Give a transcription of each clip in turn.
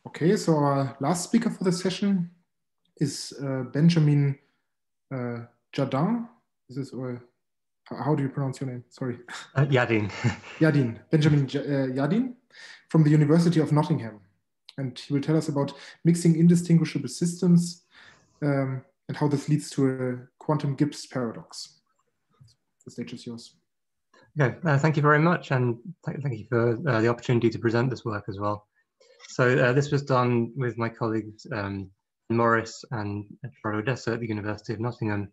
Okay, so our last speaker for the session is Benjamin Jardin. Is this, or how do you pronounce your name? Sorry. Yadin. Yadin, Benjamin Yadin from the University of Nottingham. And he will tell us about mixing indistinguishable systems and how this leads to a quantum Gibbs paradox. The stage is yours. Okay, thank you very much, and thank you for the opportunity to present this work as well. So this was done with my colleagues Morris and Gerardo Adesso at the University of Nottingham.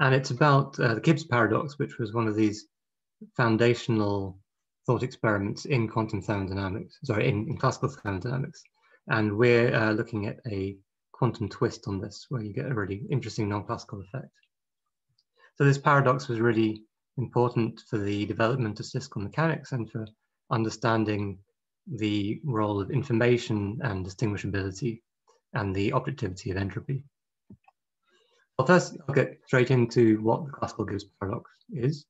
And it's about the Gibbs paradox, which was one of these foundational thought experiments in quantum thermodynamics, sorry, in classical thermodynamics. And we're looking at a quantum twist on this, where you get a really interesting non-classical effect. So this paradox was really important for the development of statistical mechanics and for understanding the role of information and distinguishability and the objectivity of entropy. Well, first, I'll get straight into what the classical Gibbs paradox is.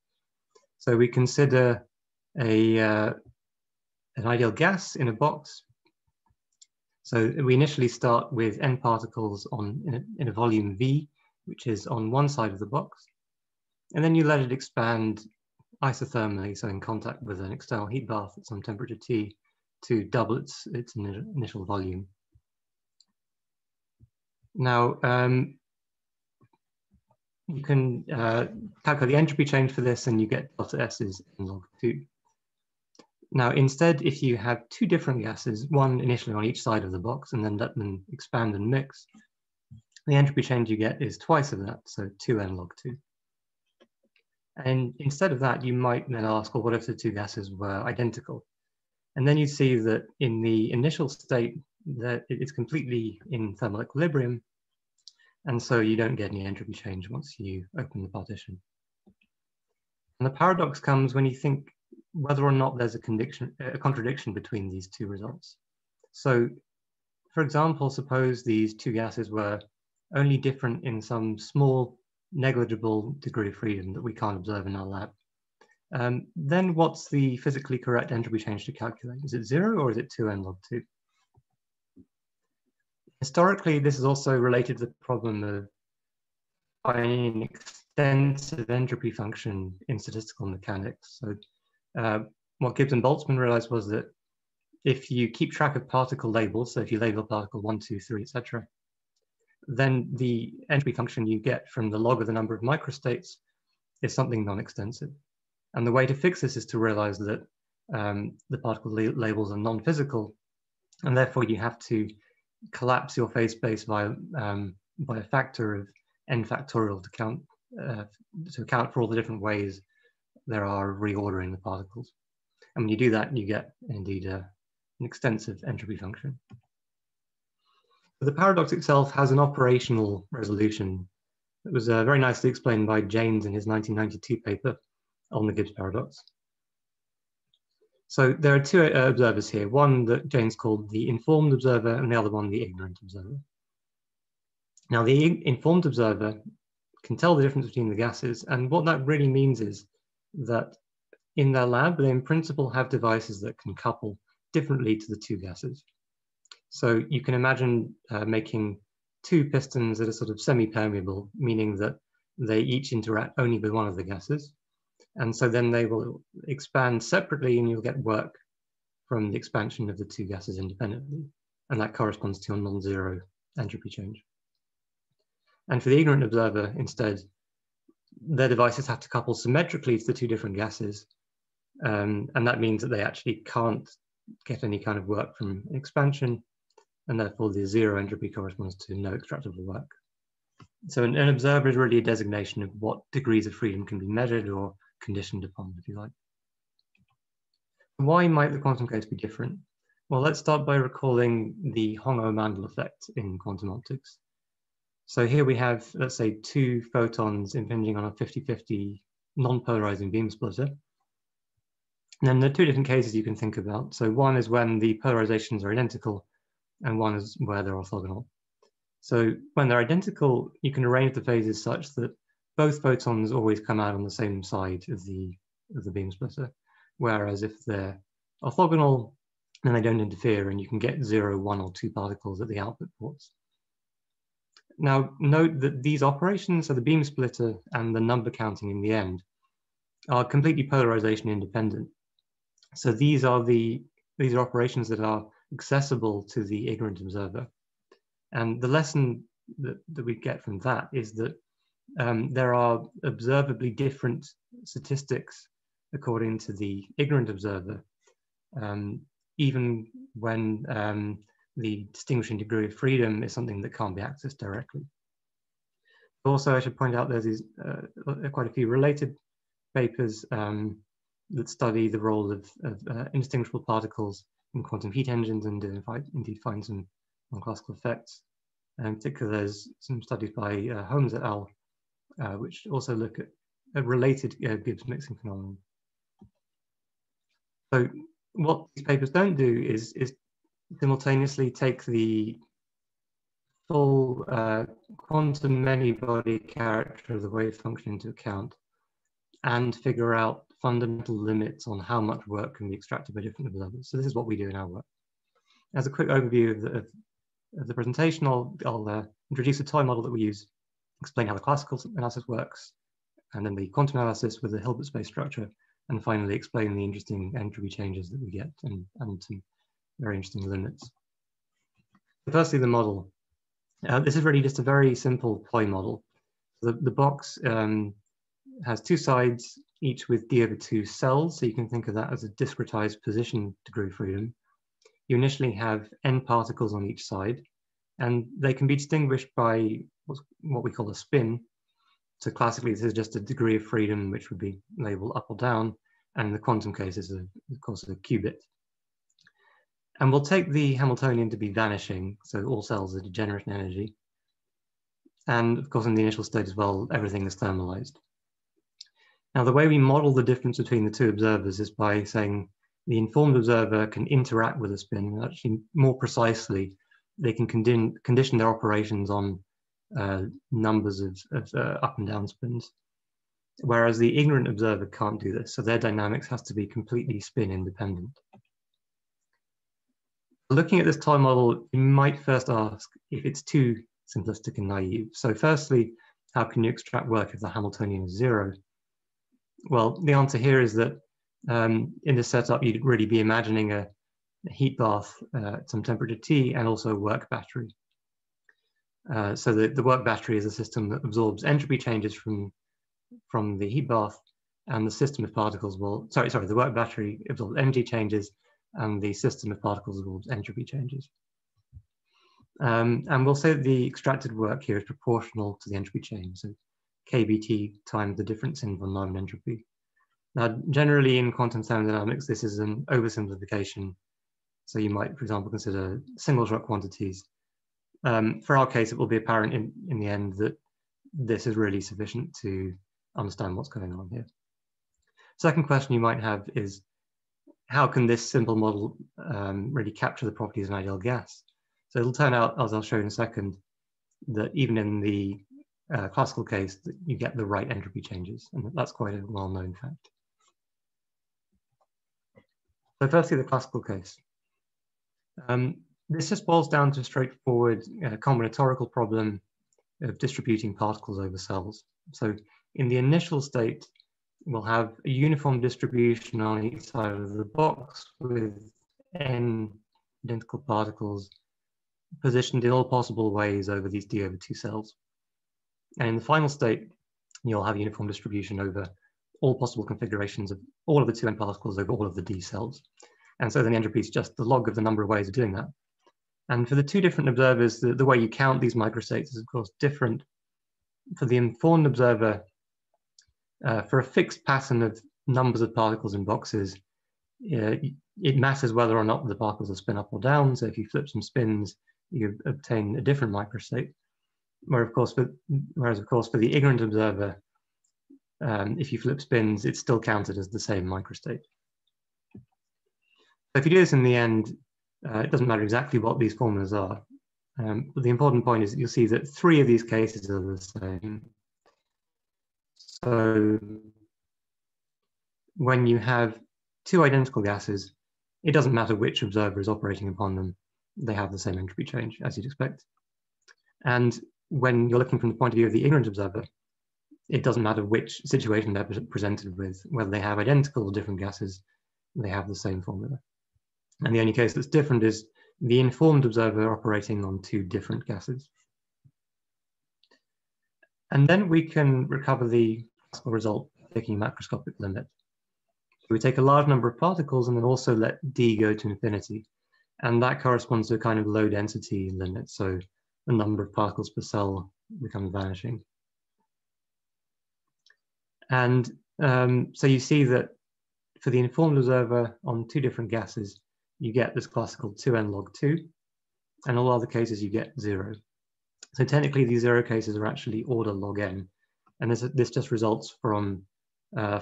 So we consider an ideal gas in a box. So we initially start with n particles in a volume V, which is on one side of the box. And then you let it expand isothermally, so in contact with an external heat bath at some temperature T, to double its initial volume. Now, you can calculate the entropy change for this, and you get delta S is n log 2. Now, instead, if you have two different gases, one initially on each side of the box, and then let them expand and mix, the entropy change you get is twice of that, so 2n log 2. And instead of that, you might then ask, well, what if the two gases were identical? And then you see that in the initial state, that it's completely in thermal equilibrium, and so you don't get any entropy change once you open the partition. And the paradox comes when you think whether or not there's a contradiction between these two results. So, for example, suppose these two gases were only different in some small, negligible degree of freedom that we can't observe in our lab. Then what's the physically correct entropy change to calculate? Is it 0 or is it 2n log 2? Historically, this is also related to the problem of finding an extensive entropy function in statistical mechanics. So what Gibbs and Boltzmann realized was that if you keep track of particle labels, so if you label particle 1, 2, 3, etc., then the entropy function you get from the log of the number of microstates is something non-extensive. And the way to fix this is to realize that the particle labels are non-physical, and therefore you have to collapse your phase space by a factor of n factorial to account for all the different ways there are of reordering the particles. And when you do that, you get indeed an extensive entropy function. The paradox itself has an operational resolution that was very nicely explained by Janes in his 1992 paper on the Gibbs paradox. So there are two observers here, one that Janes called the informed observer and the other one the ignorant observer. Now the informed observer can tell the difference between the gases, and what that really means is that in their lab, they in principle have devices that can couple differently to the two gases. So you can imagine making two pistons that are sort of semi-permeable, meaning that they each interact only with one of the gases. And so then they will expand separately and you'll get work from the expansion of the two gases independently. And that corresponds to a non-zero entropy change. And for the ignorant observer, instead, their devices have to couple symmetrically to the two different gases. And that means that they actually can't get any kind of work from expansion. And therefore the zero entropy corresponds to no extractable work. So an observer is really a designation of what degrees of freedom can be measured or conditioned upon, if you like. Why might the quantum case be different? Well, let's start by recalling the Hong-O-Mandel effect in quantum optics. So here we have, let's say, two photons impinging on a 50-50 non-polarizing beam splitter. And then there are two different cases you can think about. So one is when the polarizations are identical, and one is where they're orthogonal. So when they're identical, you can arrange the phases such that both photons always come out on the same side of the beam splitter. Whereas if they're orthogonal, and they don't interfere, and you can get 0, 1, or 2 particles at the output ports. Now, note that these operations, so the beam splitter and the number counting in the end, are completely polarization independent. So these are operations that are accessible to the ignorant observer. And the lesson that we get from that is that there are observably different statistics according to the ignorant observer, even when the distinguishing degree of freedom is something that can't be accessed directly. Also, I should point out there's these, quite a few related papers that study the role of indistinguishable particles in quantum heat engines and indeed find some non-classical effects. In particular, there's some studies by Holmes et al., which also look at a related Gibbs mixing phenomenon. So what these papers don't do is simultaneously take the full quantum many-body character of the wave function into account and figure out fundamental limits on how much work can be extracted by different observers. So this is what we do in our work. As a quick overview of the presentation, I'll introduce a toy model that we use, explain how the classical analysis works, and then the quantum analysis with the Hilbert space structure, and finally explain the interesting entropy changes that we get and some very interesting limits. Firstly, the model. This is really just a very simple toy model. The box has 2 sides, each with d/2 cells, so you can think of that as a discretized position degree of freedom. You initially have n particles on each side, and they can be distinguished by what we call a spin. So classically, this is just a degree of freedom, which would be labeled up or down, and in the quantum case is, of course, a qubit. And we'll take the Hamiltonian to be vanishing, so all cells are degenerate in energy. And of course, in the initial state as well, everything is thermalized. Now, the way we model the difference between the 2 observers is by saying the informed observer can interact with a spin, and actually more precisely, they can condition their operations on numbers of up and down spins, whereas the ignorant observer can't do this, so their dynamics has to be completely spin independent. Looking at this toy model, you might first ask if it's too simplistic and naive. So firstly, how can you extract work if the Hamiltonian is 0? Well, the answer here is that in this setup, you'd really be imagining a heat bath at some temperature T and also a work battery. So the work battery is a system that absorbs entropy changes from the heat bath, and the system of particles will, the work battery absorbs energy changes, and the system of particles absorbs entropy changes. And we'll say that the extracted work here is proportional to the entropy change, so kBT times the difference in von Neumann entropy. Now, generally in quantum thermodynamics, this is an oversimplification. So you might, for example, consider single shot quantities. For our case, it will be apparent in the end that this is really sufficient to understand what's going on here. Second question you might have is, how can this simple model really capture the properties of an ideal gas? So it'll turn out, as I'll show in a second, that even in the classical case, that you get the right entropy changes, and that's quite a well-known fact. So firstly, the classical case. This just boils down to a straightforward combinatorial problem of distributing particles over cells. So in the initial state, we'll have a uniform distribution on each side of the box with n identical particles positioned in all possible ways over these d/2 cells. And in the final state, you'll have uniform distribution over all possible configurations of all of the 2n particles over all of the d cells. And so then the entropy is just the log of the number of ways of doing that. And for the 2 different observers, the way you count these microstates is of course different. For the informed observer, for a fixed pattern of numbers of particles in boxes, it matters whether or not the particles are spin up or down. So if you flip some spins, you obtain a different microstate. Whereas of course for the ignorant observer, if you flip spins, it's still counted as the same microstate. So if you do this in the end, it doesn't matter exactly what these formulas are. But the important point is that you'll see that 3 of these cases are the same. So when you have 2 identical gases, it doesn't matter which observer is operating upon them, they have the same entropy change, as you'd expect. And when you're looking from the point of view of the ignorant observer, it doesn't matter which situation they're presented with, whether they have identical or different gases, they have the same formula. And the only case that's different is the informed observer operating on two different gases. And then we can recover the classical result taking a macroscopic limit. So we take a large number of particles and then also let d go to infinity. And that corresponds to a kind of low density limit. So the number of particles per cell becomes vanishing. And so you see that for the informed observer on two different gases, you get this classical 2n log 2, and all other cases you get 0. So technically these 0 cases are actually order log n, and this just results from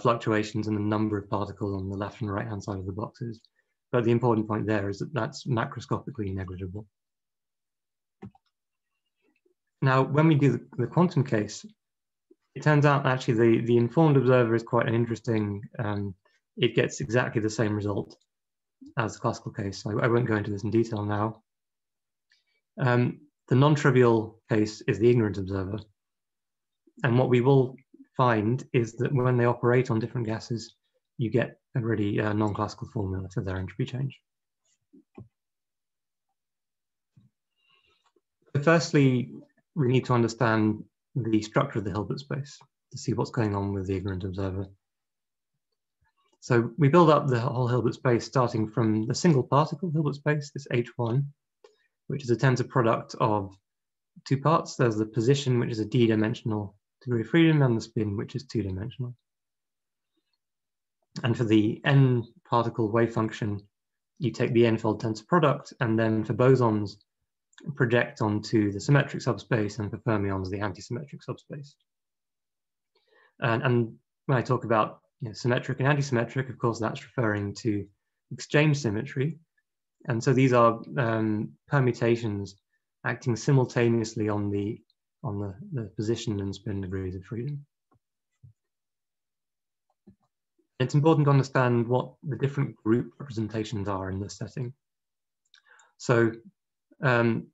fluctuations in the number of particles on the left and right hand side of the boxes. But the important point there is that that's macroscopically negligible. Now, when we do the quantum case, it turns out actually the informed observer is quite an interesting, it gets exactly the same result as the classical case. So I won't go into this in detail now. The non-trivial case is the ignorant observer. And what we will find is that when they operate on different gases, you get a really non-classical formula for their entropy change. So firstly, we need to understand the structure of the Hilbert space to see what's going on with the ignorant observer. So we build up the whole Hilbert space starting from the single particle Hilbert space, this H1, which is a tensor product of two parts. There's the position, which is a d-dimensional degree of freedom, and the spin, which is two-dimensional. And for the n particle wave function, you take the n-fold tensor product, and then for bosons, project onto the symmetric subspace, and for fermions, the antisymmetric subspace. And when I talk about symmetric and antisymmetric, of course, that's referring to exchange symmetry. And so these are permutations acting simultaneously on the position and spin degrees of freedom. It's important to understand what the different group representations are in this setting. So on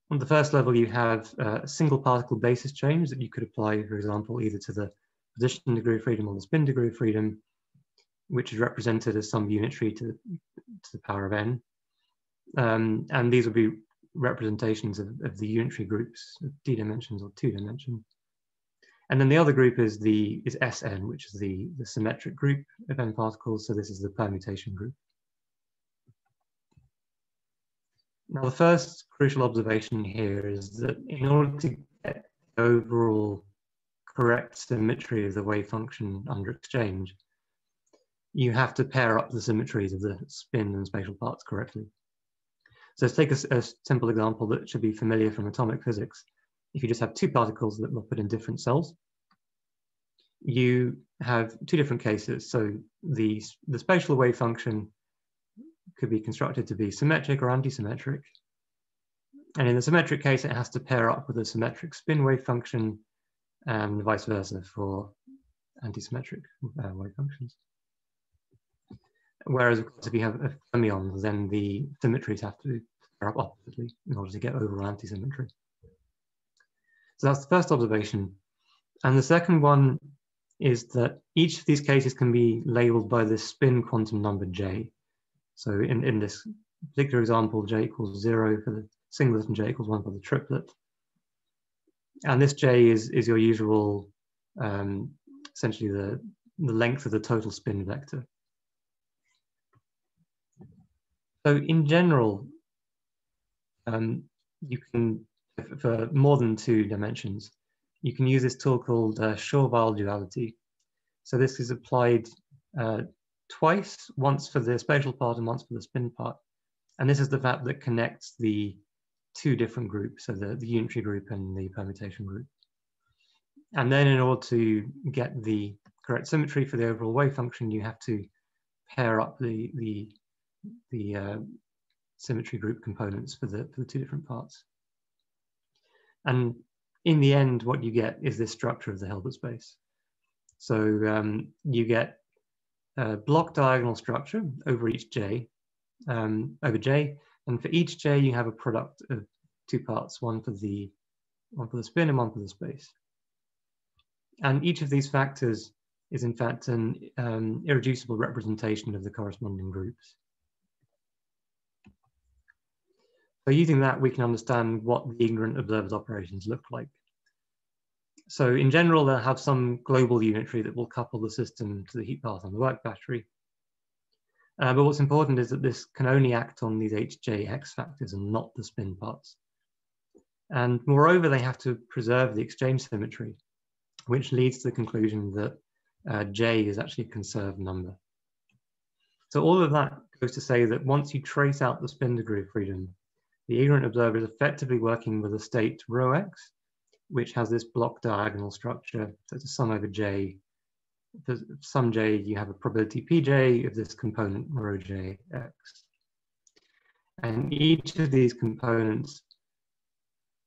the first level, you have a single particle basis change that you could apply, for example, either to the position degree of freedom or the spin degree of freedom, which is represented as some unitary to the power of n. And these would be representations of the unitary groups of d dimensions or two dimensions. And then the other group is Sn, which is the symmetric group of n particles. So this is the permutation group. Now, the first crucial observation here is that in order to get the overall correct symmetry of the wave function under exchange, you have to pair up the symmetries of the spin and spatial parts correctly. So let's take a simple example that should be familiar from atomic physics. If you just have two particles that were put in different cells, you have two different cases. So the spatial wave function could be constructed to be symmetric or antisymmetric. And in the symmetric case, it has to pair up with a symmetric spin wave function, and vice versa for antisymmetric wave functions. Whereas, of course, if you have fermions, then the symmetries have to pair up oppositely in order to get overall antisymmetry. So that's the first observation. And the second one is that each of these cases can be labeled by this spin quantum number j. So in this particular example, j equals 0 for the singlet and j equals 1 for the triplet. And this j is your usual, essentially the length of the total spin vector. So in general, you can, for more than two dimensions, you can use this tool called Schur-Weyl duality. So this is applied twice, once for the spatial part and once for the spin part. And this is the fact that connects the two different groups, so the unitary group and the permutation group. And then in order to get the correct symmetry for the overall wave function, you have to pair up the symmetry group components for the two different parts. And in the end, what you get is this structure of the Hilbert space. So you get a block diagonal structure over each j, over J, and for each J you have a product of two parts, one for the spin and one for the space. And each of these factors is in fact an irreducible representation of the corresponding groups. So using that, we can understand what the ignorant observer's operations look like. So in general, they'll have some global unitary that will couple the system to the heat path on the work battery. But what's important is that this can only act on these HJX factors and not the spin parts. And moreover, they have to preserve the exchange symmetry, which leads to the conclusion that J is actually a conserved number. So all of that goes to say that once you trace out the spin degree of freedom, the ignorant observer is effectively working with a state rho x, which has this block diagonal structure. So it's a sum over J. For some J, you have a probability Pj of this component rho Jx. And each of these components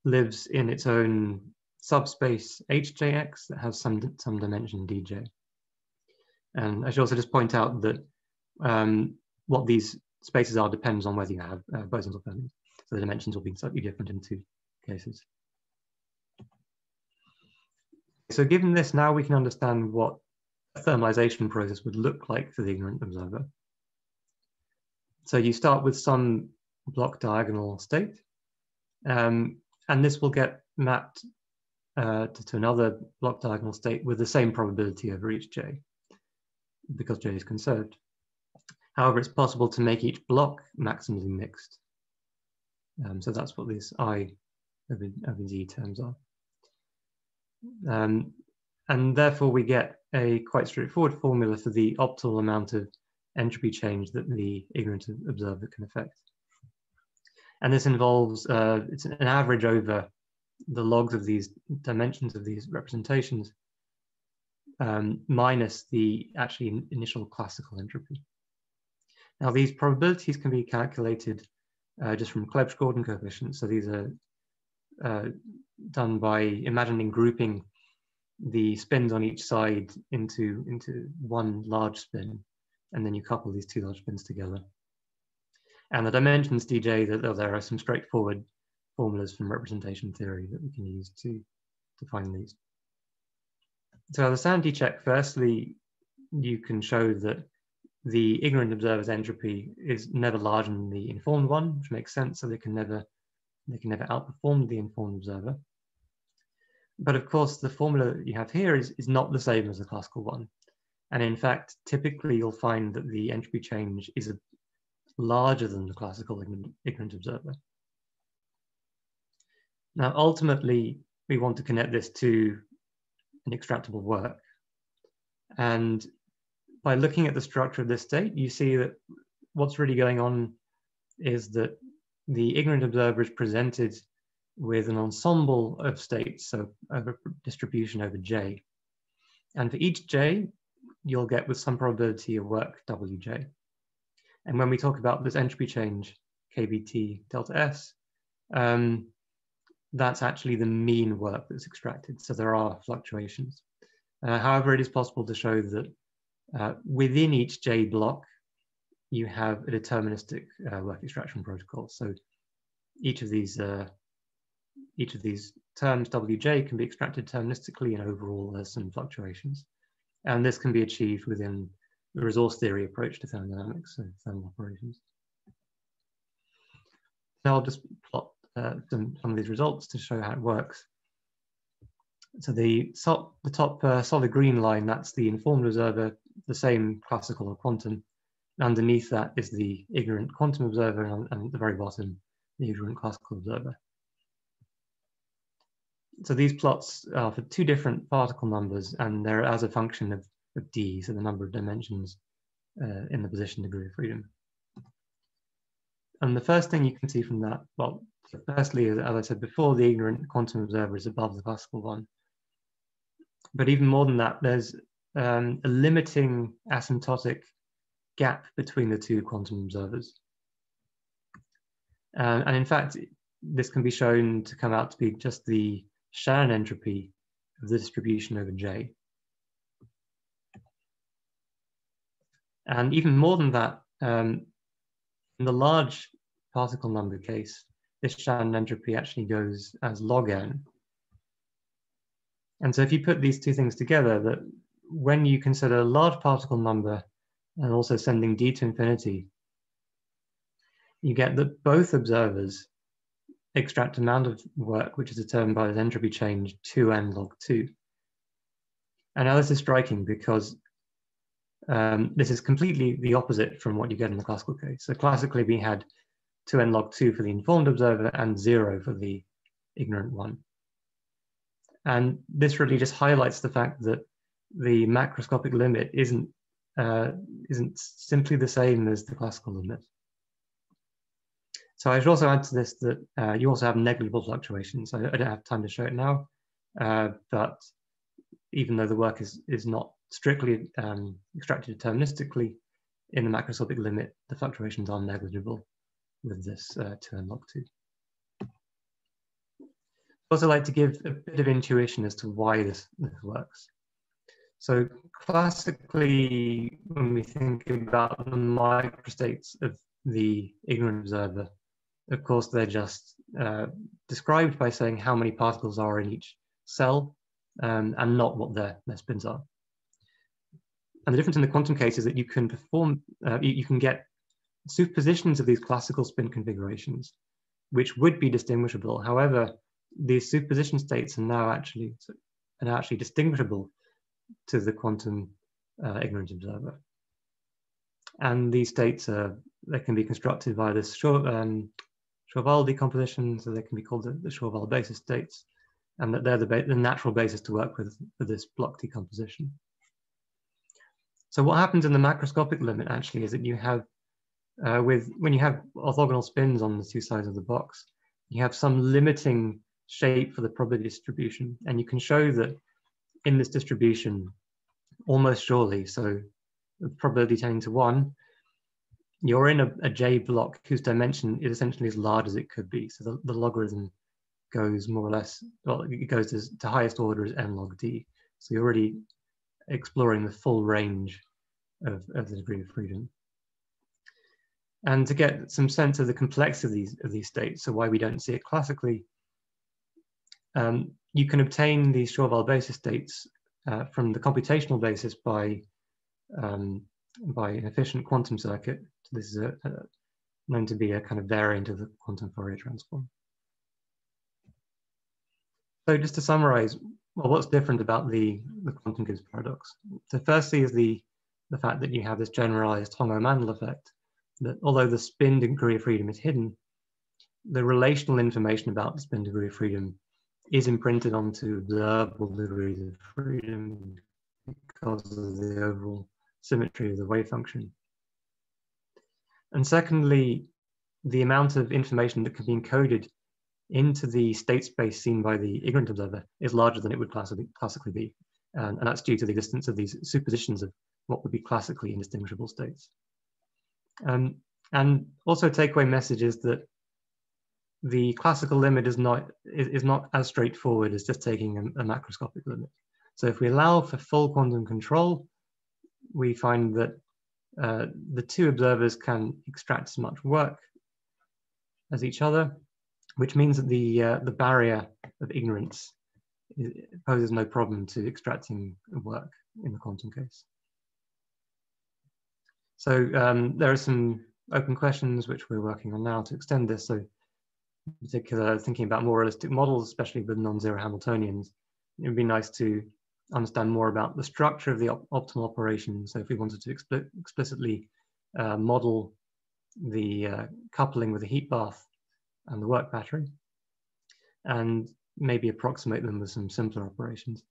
lives in its own subspace Hjx that has some dimension Dj. And I should also just point out that what these spaces are depends on whether you have bosons or fermions. So the dimensions will be slightly different in two cases. So given this, now we can understand what a thermalization process would look like for the ignorant observer. So you start with some block diagonal state, and this will get mapped to another block diagonal state with the same probability over each J, because J is conserved. However, it's possible to make each block maximally mixed. So that's what these I over Z terms are. And therefore, we get a quite straightforward formula for the optimal amount of entropy change that the ignorant observer can affect. And this involves, it's an average over the logs of these dimensions of these representations, minus the actually initial classical entropy. Now, these probabilities can be calculated just from Klebsch-Gordon coefficients. So these are done by imagining grouping the spins on each side into one large spin, and then you couple these two large spins together. And the dimensions dj, there are some straightforward formulas from representation theory that we can use to find these. So as a sanity check, firstly, you can show that the ignorant observer's entropy is never larger than the informed one, which makes sense. So they can never outperform the informed observer. But of course, the formula that you have here is not the same as the classical one. And in fact, typically you'll find that the entropy change is larger than the classical ignorant observer. Now, ultimately, we want to connect this to an extractable work. And by looking at the structure of this state, you see that what's really going on is that the ignorant observer is presented with an ensemble of states, so over distribution over J. And for each J, you'll get with some probability a work Wj. And when we talk about this entropy change, KBT delta S, that's actually the mean work that's extracted. So there are fluctuations. However, it is possible to show that within each J block, you have a deterministic work extraction protocol. So each of these terms, Wj, can be extracted deterministically, and overall there's some fluctuations. And this can be achieved within the resource theory approach to thermodynamics, so thermal operations. Now I'll just plot some of these results to show how it works. So the top solid green line, that's the informed observer, the same classical or quantum. Underneath that is the ignorant quantum observer, and at the very bottom, the ignorant classical observer. So these plots are for two different particle numbers, and they're as a function of d, so the number of dimensions in the position degree of freedom. And the first thing you can see from that, well, firstly, as I said before, the ignorant quantum observer is above the classical one. But even more than that, there's a limiting asymptotic gap between the two quantum observers. And in fact, this can be shown to come out to be just the Shannon entropy of the distribution over J. And even more than that, In the large particle number case, this Shannon entropy actually goes as log n. And so if you put these two things together, that when you consider a large particle number and also sending d to infinity, you get that both observers extract amount of work, which is determined by the entropy change 2n log 2. And now this is striking because this is completely the opposite from what you get in the classical case. So classically, we had 2n log 2 for the informed observer and 0 for the ignorant one. And this really just highlights the fact that the macroscopic limit isn't simply the same as the classical limit. So I should also add to this that you also have negligible fluctuations. I don't have time to show it now, but even though the work is not strictly extracted deterministically, in the macroscopic limit, the fluctuations are negligible with this 2n log 2. I'd also like to give a bit of intuition as to why this works. So classically, when we think about the microstates of the ignorant observer, of course, they're just described by saying how many particles are in each cell and not what their spins are. And the difference in the quantum case is that you can perform, you can get superpositions of these classical spin configurations, which would be distinguishable. However, these superposition states are now actually distinguishable to the quantum ignorant observer. And these states they can be constructed via this Chauval decomposition, so they can be called the Chauval basis states, and that they're the natural basis to work with for this block decomposition. So what happens in the macroscopic limit actually is that you have, when you have orthogonal spins on the two sides of the box, you have some limiting shape for the probability distribution, and you can show that in this distribution, almost surely, so the probability tending to 1, you're in a J block whose dimension is essentially as large as it could be. So the logarithm goes more or less, well, it goes to highest order as n log d. So you're already exploring the full range of the degree of freedom. And to get some sense of the complexity of these states, so why we don't see it classically, you can obtain these Chauval basis states from the computational basis by an efficient quantum circuit. So this is known to be a kind of variant of the quantum Fourier transform. So just to summarize, well, what's different about the quantum Gibbs paradox? So firstly is the fact that you have this generalized Hongo-Mandel effect, that although the spin degree of freedom is hidden, the relational information about the spin degree of freedom is imprinted onto observable degrees of freedom because of the overall symmetry of the wave function. And secondly, the amount of information that can be encoded into the state space seen by the ignorant observer is larger than it would classically be. And that's due to the existence of these superpositions of what would be classically indistinguishable states. And also a takeaway message is that the classical limit is not as straightforward as just taking a macroscopic limit. So if we allow for full quantum control, we find that the two observers can extract as much work as each other, which means that the barrier of ignorance poses no problem to extracting work in the quantum case. So there are some open questions which we're working on now to extend this. So in particular, thinking about more realistic models, especially with non-zero Hamiltonians, it would be nice to understand more about the structure of the optimal operation. So if we wanted to explicitly model the coupling with the heat bath and the work battery, and maybe approximate them with some simpler operations.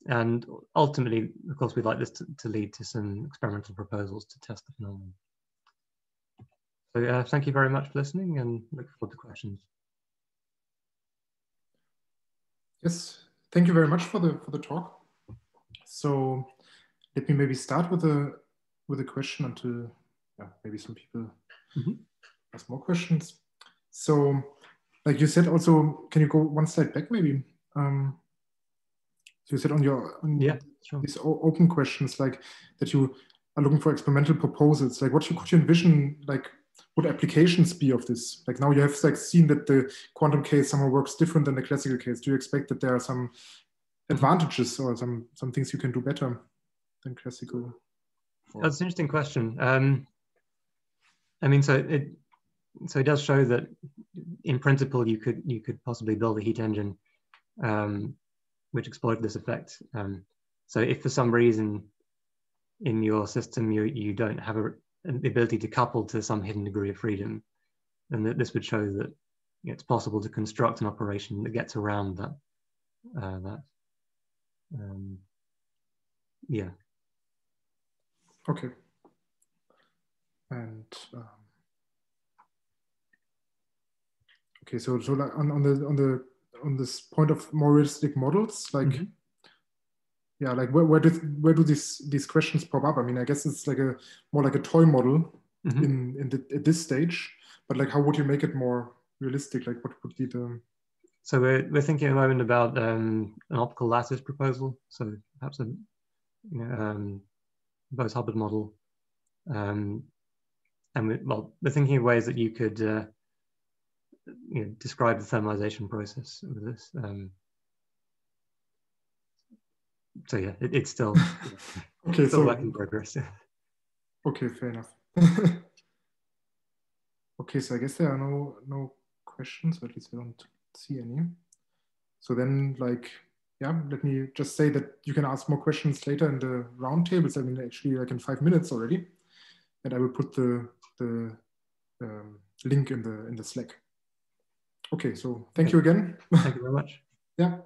And ultimately, of course, we'd like this to lead to some experimental proposals to test the phenomenon. So thank you very much for listening, and look forward to questions. Yes, thank you very much for the talk. So let me maybe start with a question until maybe some people ask more questions. So, like you said, also, can you go one slide back, maybe? So you said on yeah, sure. these open questions, like that you are looking for experimental proposals. Like, what could you envision? Like, would applications be of this? Like, now you have like seen that the quantum case somehow works different than the classical case. Do you expect that there are some advantages or some things you can do better than classical? That's an interesting question. I mean, so it does show that in principle you could possibly build a heat engine which exploited this effect. So if for some reason in your system you don't have the ability to couple to some hidden degree of freedom, then this would show that it's possible to construct an operation that gets around that. Yeah. Okay. And okay, so like on this point of more realistic models, like yeah, like where do these questions pop up? I mean, I guess it's like more like a toy model at this stage, but like how would you make it more realistic? Like what would be the... So we're thinking at the moment about an optical lattice proposal. So perhaps a Bose-Hubbard model. And we're thinking of ways that you could describe the thermalization process of this. So yeah, it's still okay, still work in progress. Okay, fair enough. Okay, so I guess there are no questions, or at least I don't see any. So then, like, yeah, let me just say that you can ask more questions later in the roundtables. I mean, actually, like in 5 minutes already, and I will put the link in the Slack. Okay, so thank you again. Thank you very much. Yeah. Bye.